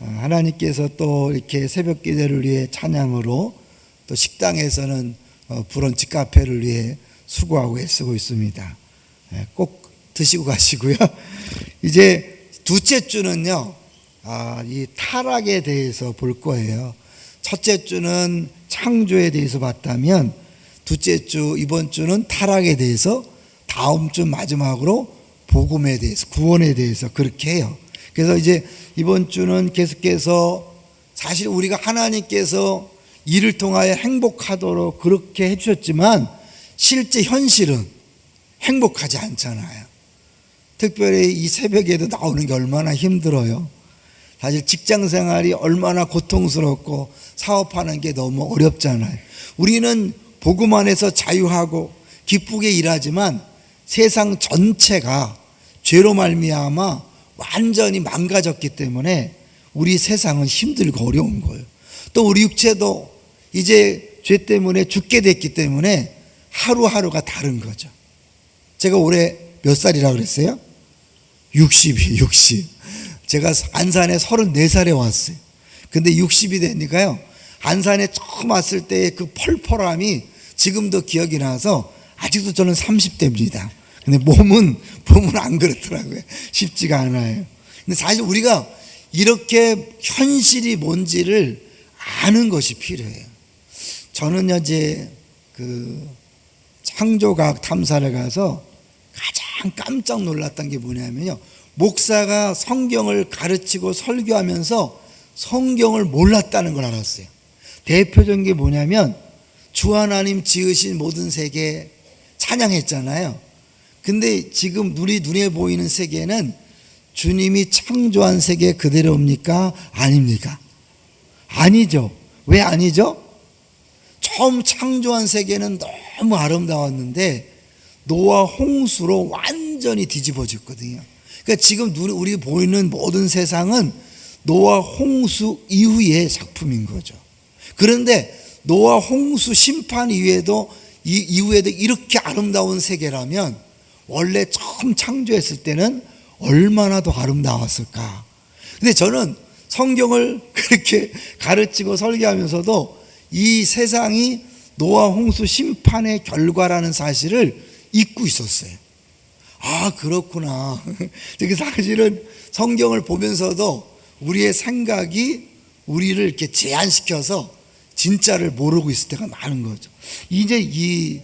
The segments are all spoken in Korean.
하나님께서 또 이렇게 새벽 기도를 위해 찬양으로, 또 식당에서는 브런치 카페를 위해 수고하고 애쓰고 있습니다. 꼭 드시고 가시고요. 이제 둘째 주는요, 이 타락에 대해서 볼 거예요. 첫째 주는 창조에 대해서 봤다면, 둘째 주, 이번 주는 타락에 대해서, 다음 주 마지막으로 복음에 대해서, 구원에 대해서 그렇게 해요. 그래서 이제 이번 주는 계속해서 사실 우리가 하나님께서 이를 통하여 행복하도록 그렇게 해주셨지만 실제 현실은 행복하지 않잖아요. 특별히 이 새벽에도 나오는 게 얼마나 힘들어요. 사실 직장 생활이 얼마나 고통스럽고 사업하는 게 너무 어렵잖아요. 우리는 복음 안에서 자유하고 기쁘게 일하지만 세상 전체가 죄로 말미암아 완전히 망가졌기 때문에 우리 세상은 힘들고 어려운 거예요. 또 우리 육체도 이제 죄 때문에 죽게 됐기 때문에 하루하루가 다른 거죠. 제가 올해 몇 살이라 그랬어요? 60이에요. 60. 제가 안산에 34살에 왔어요. 근데 60이 되니까요, 안산에 처음 왔을 때의 그 펄펄함이 지금도 기억이 나서 아직도 저는 30대입니다. 근데 몸은 안 그렇더라고요. 쉽지가 않아요. 근데 사실 우리가 이렇게 현실이 뭔지를 아는 것이 필요해요. 저는 이제 그 창조과학 탐사를 가서 가장 깜짝 놀랐던 게 뭐냐면요, 목사가 성경을 가르치고 설교하면서 성경을 몰랐다는 걸 알았어요. 대표적인 게 뭐냐면 주 하나님 지으신 모든 세계 찬양했잖아요. 근데 지금 우리 눈에 보이는 세계는 주님이 창조한 세계 그대로입니까? 아닙니까? 아니죠. 왜 아니죠? 처음 창조한 세계는 너무 아름다웠는데 노아 홍수로 완전히 뒤집어졌거든요. 그러니까 지금 우리 보이는 모든 세상은 노아 홍수 이후의 작품인 거죠. 그런데 노아 홍수 심판 이후에도 이렇게 아름다운 세계라면 원래 처음 창조했을 때는 얼마나 더 아름다웠을까. 근데 저는 성경을 그렇게 가르치고 설교하면서도 이 세상이 노아 홍수 심판의 결과라는 사실을 잊고 있었어요. 그렇구나. 사실은 성경을 보면서도 우리의 생각이 우리를 이렇게 제한시켜서 진짜를 모르고 있을 때가 많은 거죠. 이제 이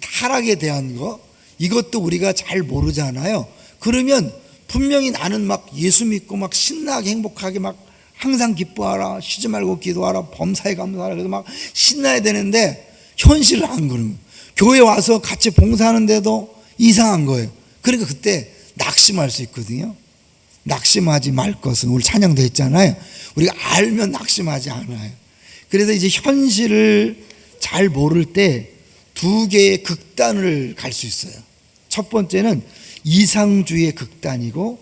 타락에 대한 거, 이것도 우리가 잘 모르잖아요. 그러면 분명히 나는 막 예수 믿고 막 신나게 행복하게 막 항상 기뻐하라, 쉬지 말고 기도하라, 범사에 감사하라, 그래서 막 신나야 되는데 현실을 안 그러는 거예요. 교회 와서 같이 봉사하는데도 이상한 거예요. 그러니까 그때 낙심할 수 있거든요. 낙심하지 말 것은, 우리 찬양도 했잖아요. 우리가 알면 낙심하지 않아요. 그래서 이제 현실을 잘 모를 때 두 개의 극단을 갈 수 있어요. 첫 번째는 이상주의의 극단이고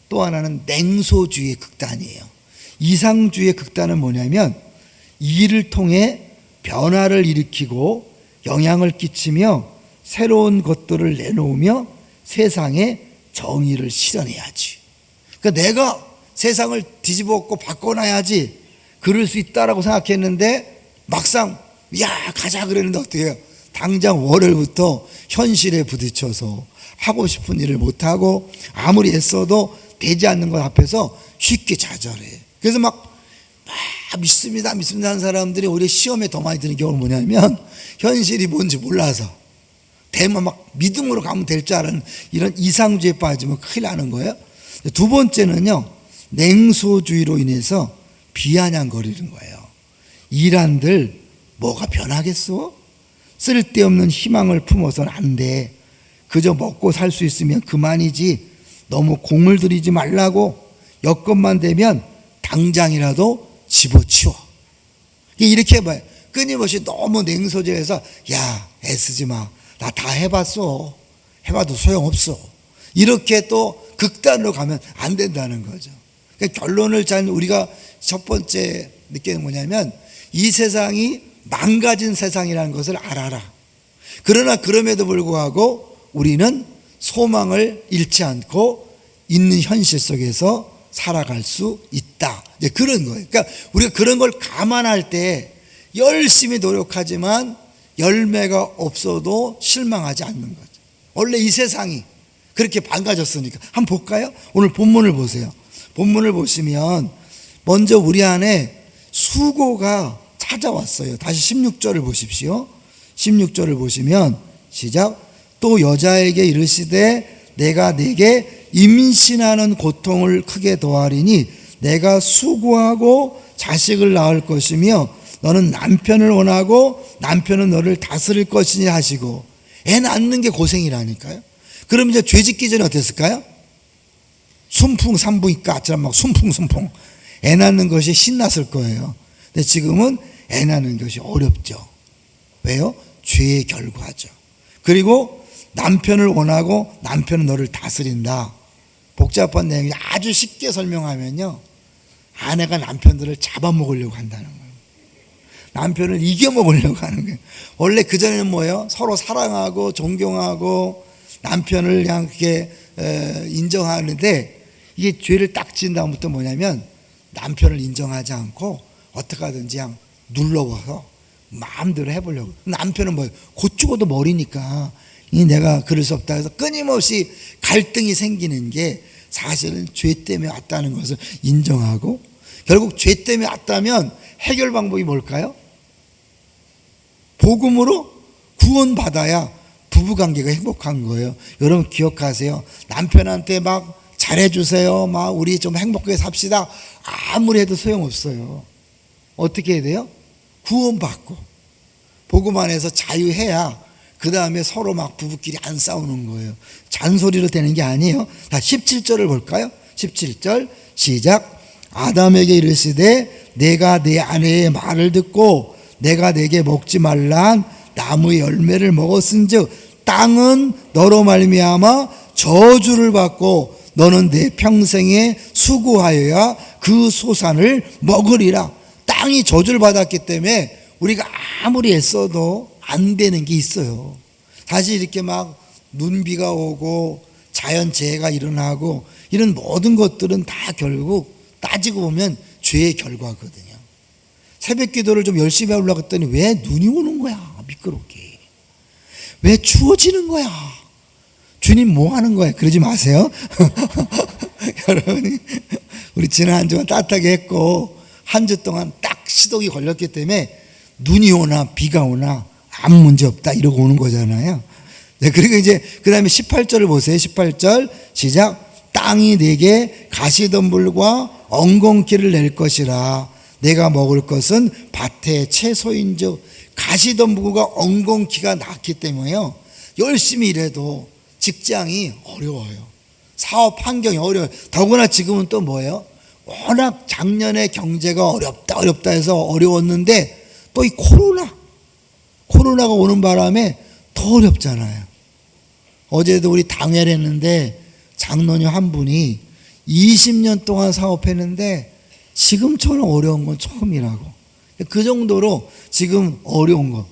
또 하나는 냉소주의의 극단이에요. 이상주의의 극단은 뭐냐면 이를 통해 변화를 일으키고 영향을 끼치며 새로운 것들을 내놓으며 세상에 정의를 실현해야지. 그러니까 내가 세상을 뒤집어엎고 바꿔놔야지, 그럴 수 있다라고 생각했는데 막상 가자 그랬는데 어떻게 해요? 당장 월요일부터 현실에 부딪혀서 하고 싶은 일을 못하고 아무리 애써도 되지 않는 것 앞에서 쉽게 좌절해. 그래서 막 믿습니다 하는 사람들이 오히려 시험에 더 많이 드는 경우는 뭐냐면 현실이 뭔지 몰라서 대만 막 믿음으로 가면 될 줄 아는 이런 이상주의에 빠지면 큰일 나는 거예요. 두 번째는요, 냉소주의로 인해서 비아냥거리는 거예요. 일한들 뭐가 변하겠어? 쓸데없는 희망을 품어서는 안 돼. 그저 먹고 살 수 있으면 그만이지. 너무 공을 들이지 말라고. 여건만 되면 당장이라도 집어치워. 이렇게 해봐요. 끊임없이 너무 냉소주의해서 애쓰지 마. 나 다 해봤어. 해봐도 소용없어. 이렇게 또 극단으로 가면 안 된다는 거죠. 그러니까 결론을 우리가 첫 번째 느끼는 뭐냐면 이 세상이 망가진 세상이라는 것을 알아라. 그러나 그럼에도 불구하고 우리는 소망을 잃지 않고 있는 현실 속에서 살아갈 수 있다. 이제 그런 거예요. 그러니까 우리가 그런 걸 감안할 때 열심히 노력하지만 열매가 없어도 실망하지 않는 거죠. 원래 이 세상이 그렇게 망가졌으니까. 한번 볼까요? 오늘 본문을 보세요. 본문을 보시면 먼저 우리 안에 수고가 찾아왔어요. 다시 16절을 보십시오. 16절을 보시면 시작. 또 여자에게 이르시되 내가 네게 임신하는 고통을 크게 더하리니 내가 수고하고 자식을 낳을 것이며 너는 남편을 원하고 남편은 너를 다스릴 것이니 하시고. 애 낳는 게 고생이라니까요. 그럼 이제 죄 짓기 전에 어땠을까요? 순풍산부인과처럼 막 순풍순풍 애 낳는 것이 신났을 거예요. 근데 지금은 애 낳는 것이 어렵죠. 왜요? 죄의 결과죠. 그리고 남편을 원하고 남편은 너를 다스린다. 복잡한 내용이 아주 쉽게 설명하면요, 아내가 남편들을 잡아먹으려고 한다는 거예요. 남편을 이겨먹으려고 하는 거예요. 원래 그전에는 뭐예요? 서로 사랑하고 존경하고 남편을 그냥 그렇게 인정하는데, 이게 죄를 딱 지은 다음부터 뭐냐면 남편을 인정하지 않고 어떻게 하든지 그냥 눌러와서 마음대로 해보려고. 남편은 뭐예요? 곧 죽어도 머리니까 이 내가 그럴 수 없다 해서 끊임없이 갈등이 생기는 게 사실은 죄 때문에 왔다는 것을 인정하고, 결국 죄 때문에 왔다면 해결 방법이 뭘까요? 복음으로 구원받아야 부부관계가 행복한 거예요. 여러분 기억하세요. 남편한테 막 잘해주세요, 막 우리 좀 행복하게 삽시다, 아무리 해도 소용없어요. 어떻게 해야 돼요? 구원받고 복음 안에서 자유해야 그 다음에 서로 막 부부끼리 안 싸우는 거예요. 잔소리로 되는 게 아니에요. 다 17절을 볼까요? 17절 시작. 아담에게 이르시되 내가 내 아내의 말을 듣고 내가 내게 먹지 말란 나무의 열매를 먹었은즉 땅은 너로 말미암아 저주를 받고 너는 내 평생에 수고하여야 그 소산을 먹으리라. 땅이 저주를 받았기 때문에 우리가 아무리 애써도 안 되는 게 있어요. 사실 이렇게 막 눈비가 오고 자연재해가 일어나고 이런 모든 것들은 다 결국 따지고 보면 죄의 결과거든요. 새벽 기도를 좀 열심히 하려고 했더니 왜 눈이 오는 거야, 미끄럽게. 왜 추워지는 거야. 주님 뭐 하는 거야. 그러지 마세요. 여러분이 우리 지난 한 주간 따뜻하게 했고 한 주 동안 딱 시독이 걸렸기 때문에 눈이 오나 비가 오나 아무 문제 없다 이러고 오는 거잖아요. 네, 그리고 이제 그 다음에 18절을 보세요. 18절 시작. 땅이 내게 가시덤불과 엉겅퀴를 낼 것이라. 내가 먹을 것은 밭의 채소인즉. 가시덤불과 엉겅퀴가 났기 때문에요, 열심히 일해도 직장이 어려워요. 사업 환경이 어려워요. 더구나 지금은 또 뭐예요? 워낙 작년에 경제가 어렵다 해서 어려웠는데 또 이 코로나가 오는 바람에 더 어렵잖아요. 어제도 우리 당회를 했는데 장로님 한 분이 20년 동안 사업했는데 지금처럼 어려운 건 처음이라고. 그 정도로 지금 어려운 거.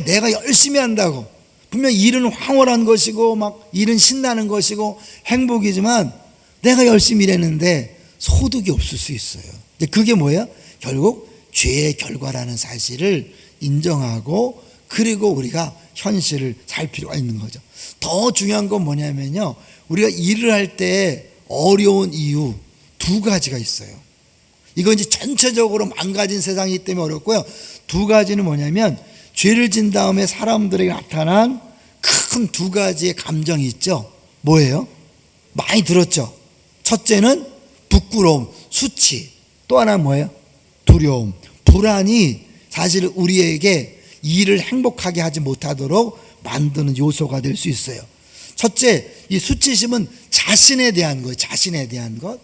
내가 열심히 한다고. 분명 일은 황홀한 것이고 막 일은 신나는 것이고 행복이지만 내가 열심히 일했는데 소득이 없을 수 있어요. 근데 그게 뭐예요? 결국 죄의 결과라는 사실을 인정하고 그리고 우리가 현실을 살 필요가 있는 거죠. 더 중요한 건 뭐냐면요, 우리가 일을 할 때 어려운 이유 두 가지가 있어요. 이건 이제 전체적으로 망가진 세상이기 때문에 어렵고요. 두 가지는 뭐냐면 죄를 진 다음에 사람들에게 나타난 큰 두 가지의 감정이 있죠. 뭐예요? 많이 들었죠. 첫째는 부끄러움, 수치. 또 하나는 뭐예요? 두려움, 불안이 사실 우리에게 일을 행복하게 하지 못하도록 만드는 요소가 될 수 있어요. 첫째, 이 수치심은 자신에 대한 거예요. 자신에 대한 것.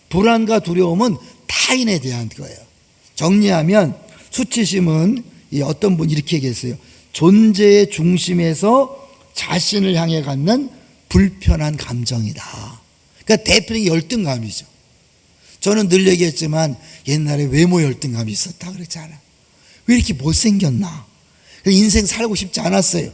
불안과 두려움은 타인에 대한 거예요. 정리하면 수치심은 어떤 분이 이렇게 얘기했어요. 존재의 중심에서 자신을 향해 갖는 불편한 감정이다. 그러니까 대표적인 열등감이죠. 저는 늘 얘기했지만 옛날에 외모 열등감이 있었다 그랬잖아요. 왜 이렇게 못생겼나? 인생 살고 싶지 않았어요.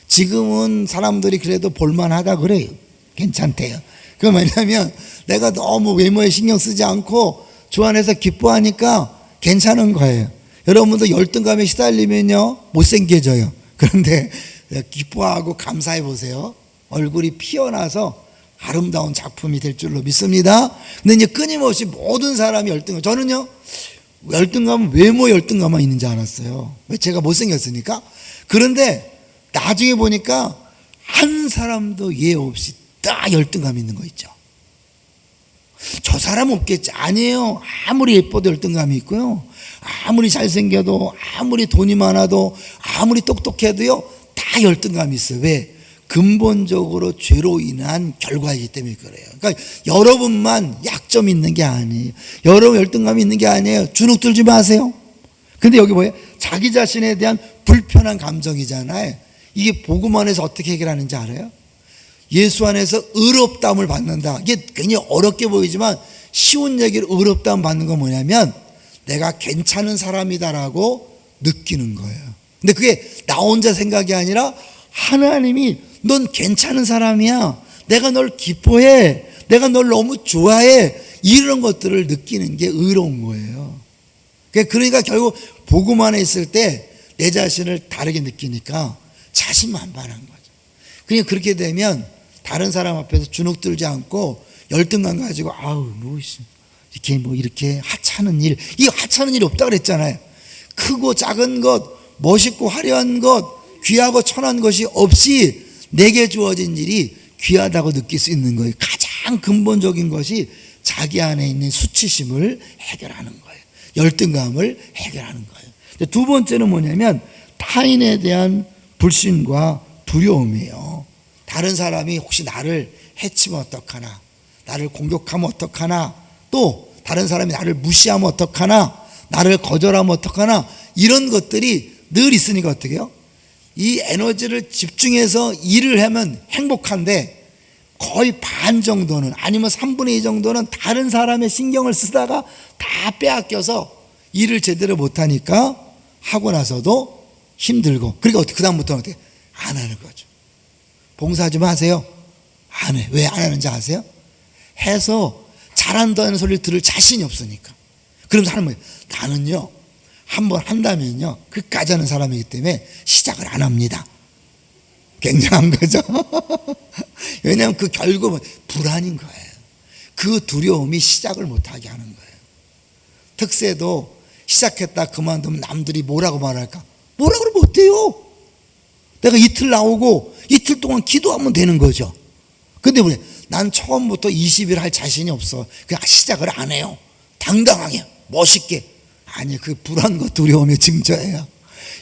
지금은 사람들이 그래도 볼만하다 그래요. 괜찮대요. 그건 뭐냐면 내가 너무 외모에 신경 쓰지 않고 주 안에서 기뻐하니까 괜찮은 거예요. 여러분도 열등감에 시달리면요 못생겨져요. 그런데 기뻐하고 감사해 보세요. 얼굴이 피어나서 아름다운 작품이 될 줄로 믿습니다. 근데 이제 끊임없이 모든 사람이 열등감, 저는요 열등감은 외모 열등감만 있는지 알았어요. 왜? 제가 못생겼으니까. 그런데 나중에 보니까 한 사람도 예 없이 다 열등감 있는 거 있죠. 저 사람 없겠지. 아니에요. 아무리 예뻐도 열등감이 있고요, 아무리 잘생겨도, 아무리 돈이 많아도, 아무리 똑똑해도요 다 열등감이 있어요. 왜? 근본적으로 죄로 인한 결과이기 때문에 그래요. 그러니까 여러분만 약점이 있는 게 아니에요. 여러분 열등감이 있는 게 아니에요. 주눅 들지 마세요. 근데 여기 뭐예요? 자기 자신에 대한 불편한 감정이잖아요. 이게 복음 안에서 어떻게 해결하는지 알아요? 예수 안에서 의롭다함을 받는다. 이게 굉장히 어렵게 보이지만 쉬운 얘기를 의롭다함 받는 건 뭐냐면 내가 괜찮은 사람이다라고 느끼는 거예요. 근데 그게 나 혼자 생각이 아니라 하나님이 넌 괜찮은 사람이야, 내가 널 기뻐해, 내가 널 너무 좋아해, 이런 것들을 느끼는 게 의로운 거예요. 그러니까 결국 복음 안에 있을 때 내 자신을 다르게 느끼니까 자신만만한 거죠. 그냥 그렇게 되면 다른 사람 앞에서 주눅 들지 않고 열등감 가지고 이렇게 이렇게 하찮은 일, 이 하찮은 일이 없다 그랬잖아요. 크고 작은 것, 멋있고 화려한 것, 귀하고 천한 것이 없이 내게 주어진 일이 귀하다고 느낄 수 있는 거예요. 가장 근본적인 것이 자기 안에 있는 수치심을 해결하는 거예요. 열등감을 해결하는 거예요. 두 번째는 뭐냐면 타인에 대한 불신과 두려움이에요. 다른 사람이 혹시 나를 해치면 어떡하나, 나를 공격하면 어떡하나, 또 다른 사람이 나를 무시하면 어떡하나, 나를 거절하면 어떡하나, 이런 것들이 늘 있으니까 어떻게 해요? 이 에너지를 집중해서 일을 하면 행복한데 거의 반 정도는, 아니면 3분의 2 정도는 다른 사람의 신경을 쓰다가 다 빼앗겨서 일을 제대로 못하니까 하고 나서도 힘들고, 그러니까 그 다음부터는 어떻게? 안 하는 거죠. 봉사 좀 하세요. 안 해. 왜 안 하는지 아세요? 해서 잘한다는 소리를 들을 자신이 없으니까. 그러면서 하는 거예요. 나는요 한번 한다면요 끝까지 하는 사람이기 때문에 시작을 안 합니다. 굉장한 거죠. 왜냐하면 그 결국은 불안인 거예요. 그 두려움이 시작을 못하게 하는 거예요. 특세도 시작했다 그만두면 남들이 뭐라고 말할까? 뭐라 그러면 어때요? 내가 이틀 나오고 이틀 동안 기도하면 되는 거죠. 근데 왜? 난 처음부터 20일 할 자신이 없어. 그냥 시작을 안 해요. 당당하게 멋있게. 아니, 그 불안과 두려움의 증거예요.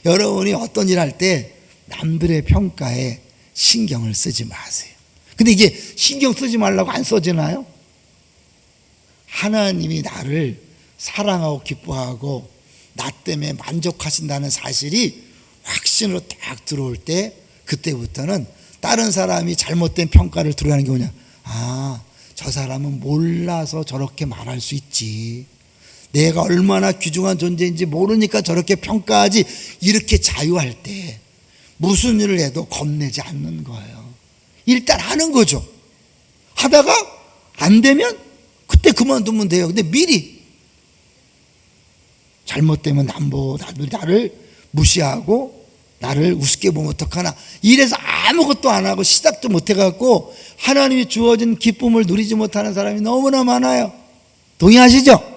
여러분이 어떤 일 할 때 남들의 평가에 신경을 쓰지 마세요. 근데 이게 신경 쓰지 말라고 안 써지나요? 하나님이 나를 사랑하고 기뻐하고 나 때문에 만족하신다는 사실이 확신으로 딱 들어올 때, 그때부터는 다른 사람이 잘못된 평가를 들어가는 게 뭐냐? 저 사람은 몰라서 저렇게 말할 수 있지, 내가 얼마나 귀중한 존재인지 모르니까 저렇게 평가하지, 이렇게 자유할 때 무슨 일을 해도 겁내지 않는 거예요. 일단 하는 거죠. 하다가 안 되면 그때 그만두면 돼요. 근데 미리 잘못되면 남들이 나를 무시하고 나를 우습게 보면 어떡하나, 이래서 아무것도 안 하고 시작도 못 해갖고 하나님이 주어진 기쁨을 누리지 못하는 사람이 너무나 많아요. 동의하시죠?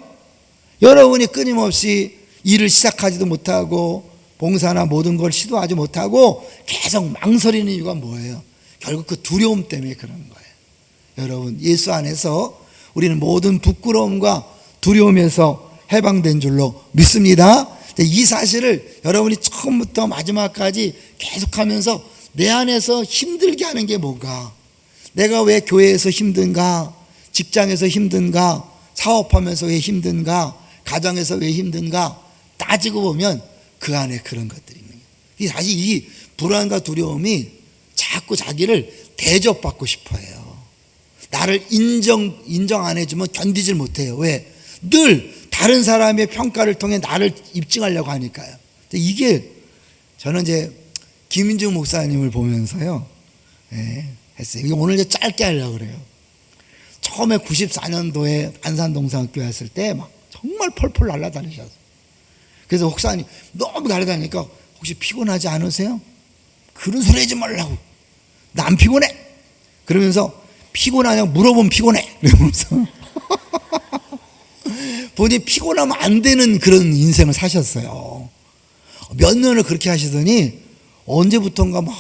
여러분이 끊임없이 일을 시작하지도 못하고 봉사나 모든 걸 시도하지 못하고 계속 망설이는 이유가 뭐예요? 결국 그 두려움 때문에 그런 거예요. 여러분, 예수 안에서 우리는 모든 부끄러움과 두려움에서 해방된 줄로 믿습니다. 이 사실을 여러분이 처음부터 마지막까지 계속하면서 내 안에서 힘들게 하는 게 뭔가, 내가 왜 교회에서 힘든가, 직장에서 힘든가, 사업하면서 왜 힘든가, 가정에서 왜 힘든가 따지고 보면 그 안에 그런 것들이 있는 거예요. 사실 이 불안과 두려움이 자꾸 자기를 대접받고 싶어 해요. 나를 인정 안 해주면 견디질 못해요. 왜? 늘 다른 사람의 평가를 통해 나를 입증하려고 하니까요. 이게 저는 이제 김인중 목사님을 보면서요, 했어요. 이게 오늘 짧게 하려고 그래요. 처음에 94년도에 안산동산학교 왔을 때 막 정말 펄펄 날아다니셨어요. 그래서 목사님 너무 날아다니니까 혹시 피곤하지 않으세요? 그런 소리 하지 말라고. 나 안 피곤해. 그러면서 피곤하냐고 물어보면 피곤해. 그러면서 본인이 피곤하면 안 되는 그런 인생을 사셨어요. 몇 년을 그렇게 하시더니 언제부턴가 막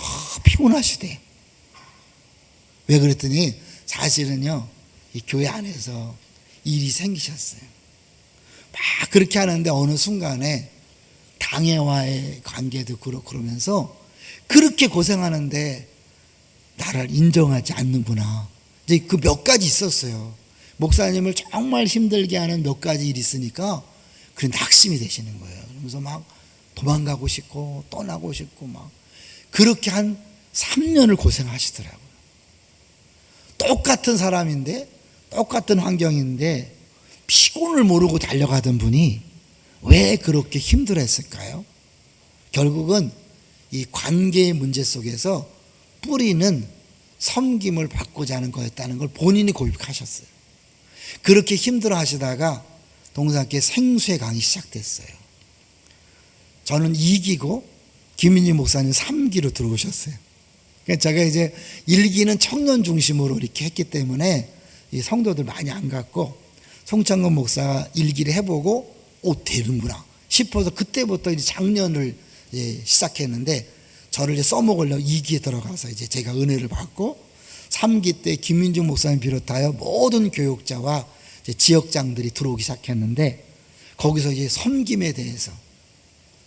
피곤하시대. 왜 그랬더니 사실은요, 이 교회 안에서 일이 생기셨어요. 막 그렇게 하는데 어느 순간에 당회와의 관계도 그렇고 그러면서 그렇게 고생하는데 나를 인정하지 않는구나. 이제 그 몇 가지 있었어요. 목사님을 정말 힘들게 하는 몇 가지 일이 있으니까 그런 낙심이 되시는 거예요. 그러면서 막 도망가고 싶고 떠나고 싶고 막 그렇게 한 3년을 고생하시더라고요. 똑같은 사람인데 똑같은 환경인데 피곤을 모르고 달려가던 분이 왜 그렇게 힘들었을까요? 결국은 이 관계의 문제 속에서 뿌리는 섬김을 받고자 하는 거였다는 걸 본인이 고백하셨어요. 그렇게 힘들어 하시다가 동산교회 생수의 강이 시작됐어요. 저는 2기고 김인희 목사님 3기로 들어오셨어요. 그러니까 제가 이제 1기는 청년 중심으로 이렇게 했기 때문에 이 성도들 많이 안 갔고 송창건 목사가 1기를 해보고 되는구나 싶어서 그때부터 이제 작년을 시작했는데 저를 이제 써먹으려고 2기에 들어가서 이제 제가 은혜를 받고 3기 때 김민중 목사님 비롯하여 모든 교육자와 이제 지역장들이 들어오기 시작했는데 거기서 이제 섬김에 대해서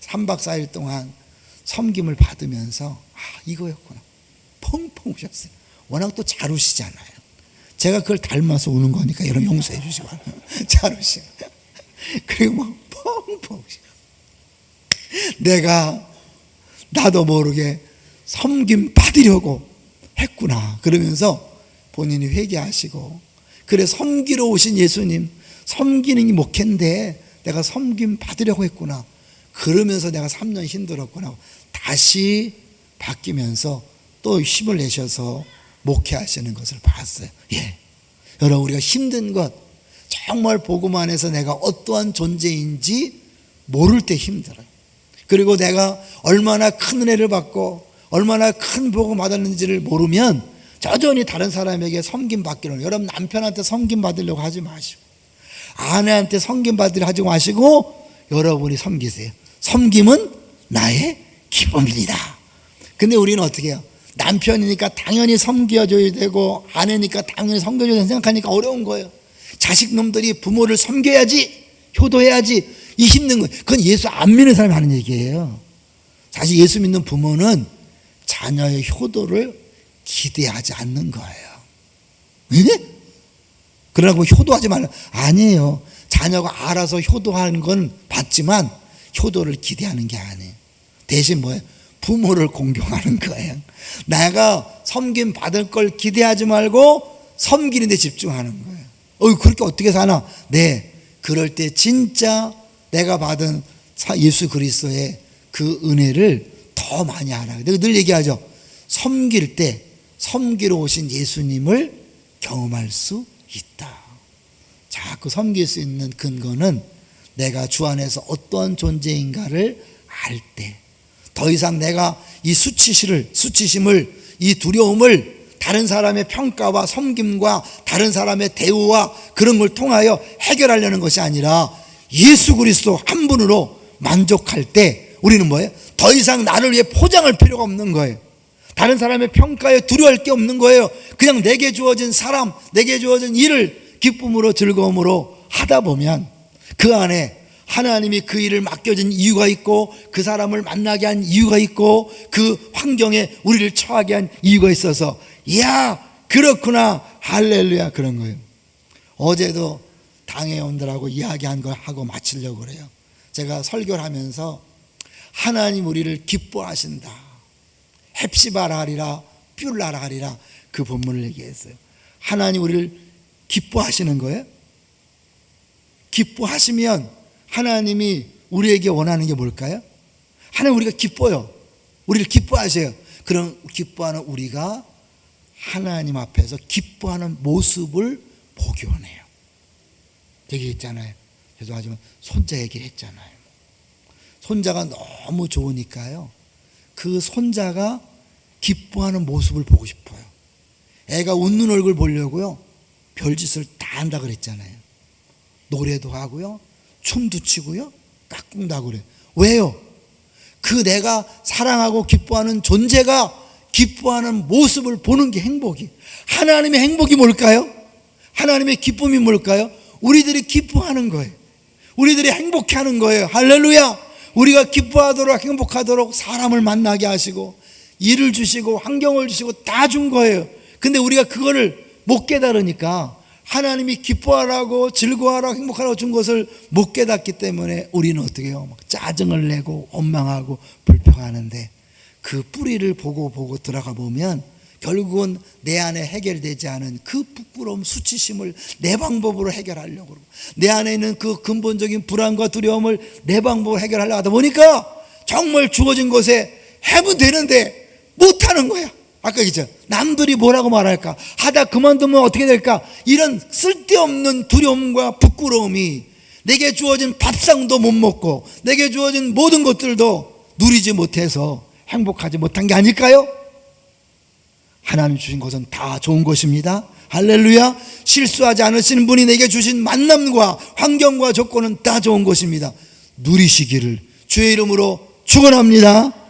3박 4일 동안 섬김을 받으면서 이거였구나. 펑펑 우셨어요. 워낙 또 잘 우시잖아요. 제가 그걸 닮아서 우는 거니까 여러분 용서해 주시고 잘 우시고 그리고 막 펑펑 우시고 내가 나도 모르게 섬김 받으려고 했구나 그러면서 본인이 회개하시고 그래 섬기러 오신 예수님 섬기는 게 목회인데 내가 섬김 받으려고 했구나 그러면서 내가 3년 힘들었구나 다시 바뀌면서 또 힘을 내셔서 목회하시는 것을 봤어요. 여러분 우리가 힘든 것 정말 복음 안에서 내가 어떠한 존재인지 모를 때 힘들어요. 그리고 내가 얼마나 큰 은혜를 받고 얼마나 큰 복음 받았는지를 모르면 여전히 다른 사람에게 섬김 받기로 여러분 남편한테 섬김 받으려고 하지 마시고 아내한테 섬김 받으려고 하지 마시고 여러분이 섬기세요. 섬김은 나의 기쁨입니다. 근데 우리는 어떻게 해요? 남편이니까 당연히 섬겨줘야 되고 아내니까 당연히 섬겨줘야 된다 생각하니까 어려운 거예요. 자식놈들이 부모를 섬겨야지 효도해야지 이 힘든 거예요. 그건 예수 안 믿는 사람이 하는 얘기예요. 사실 예수 믿는 부모는 자녀의 효도를 기대하지 않는 거예요. 그러라고 효도하지 말라. 아니에요. 자녀가 알아서 효도하는 건 봤지만 효도를 기대하는 게 아니에요. 대신 뭐예요? 부모를 공경하는 거예요. 내가 섬김 받을 걸 기대하지 말고 섬기는 데 집중하는 거예요. 그렇게 어떻게 사나? 네, 그럴 때 진짜 내가 받은 예수 그리스도의 그 은혜를 더 많이 알아요. 내가 늘 얘기하죠. 섬길 때 섬기러 오신 예수님을 경험할 수 있다. 자꾸 섬길 수 있는 근거는 내가 주 안에서 어떠한 존재인가를 알 때 더 이상 내가 이 수치심을 이 두려움을 다른 사람의 평가와 섬김과 다른 사람의 대우와 그런 걸 통하여 해결하려는 것이 아니라 예수 그리스도 한 분으로 만족할 때 우리는 뭐예요? 더 이상 나를 위해 포장할 필요가 없는 거예요. 다른 사람의 평가에 두려워할 게 없는 거예요. 그냥 내게 주어진 사람, 내게 주어진 일을 기쁨으로 즐거움으로 하다 보면 그 안에 하나님이 그 일을 맡겨준 이유가 있고 그 사람을 만나게 한 이유가 있고 그 환경에 우리를 처하게 한 이유가 있어서 그렇구나 할렐루야 그런 거예요. 어제도 당회원들하고 이야기한 걸 하고 마치려고 그래요. 제가 설교를 하면서 하나님 우리를 기뻐하신다. 헵시바라 하리라 뷸라라 하리라 그 본문을 얘기했어요. 하나님 우리를 기뻐하시는 거예요. 기뻐하시면 하나님이 우리에게 원하는 게 뭘까요? 하나님 우리가 기뻐요. 우리를 기뻐하세요. 그럼 기뻐하는 우리가 하나님 앞에서 기뻐하는 모습을 보기 원해요. 되게 있잖아요. 죄송하지만 손자 얘기를 했잖아요. 손자가 너무 좋으니까요, 그 손자가 기뻐하는 모습을 보고 싶어요. 애가 웃는 얼굴 보려고요, 별짓을 다 한다 그랬잖아요. 노래도 하고요, 춤도 추고요, 깍꿍도 하고 그래요. 왜요? 그 내가 사랑하고 기뻐하는 존재가 기뻐하는 모습을 보는 게 행복이. 하나님의 행복이 뭘까요? 하나님의 기쁨이 뭘까요? 우리들이 기뻐하는 거예요. 우리들이 행복해하는 거예요. 할렐루야. 우리가 기뻐하도록 행복하도록 사람을 만나게 하시고 일을 주시고 환경을 주시고 다 준 거예요. 근데 우리가 그거를 못 깨달으니까, 하나님이 기뻐하라고 즐거워하라고 행복하라고 준 것을 못 깨닫기 때문에 우리는 어떻게 해요? 막 짜증을 내고 원망하고 불평하는데, 그 뿌리를 보고 들어가 보면 결국은 내 안에 해결되지 않은 그 부끄러움, 수치심을 내 방법으로 해결하려고 그러고, 내 안에 있는 그 근본적인 불안과 두려움을 내 방법으로 해결하려고 하다 보니까 정말 주어진 것에 하면 되는데 못하는 거야. 아까 얘기했죠. 남들이 뭐라고 말할까, 하다 그만두면 어떻게 될까, 이런 쓸데없는 두려움과 부끄러움이 내게 주어진 밥상도 못 먹고 내게 주어진 모든 것들도 누리지 못해서 행복하지 못한 게 아닐까요? 하나님 주신 것은 다 좋은 것입니다. 할렐루야. 실수하지 않으시는 분이 내게 주신 만남과 환경과 조건은 다 좋은 것입니다. 누리시기를 주의 이름으로 축원합니다.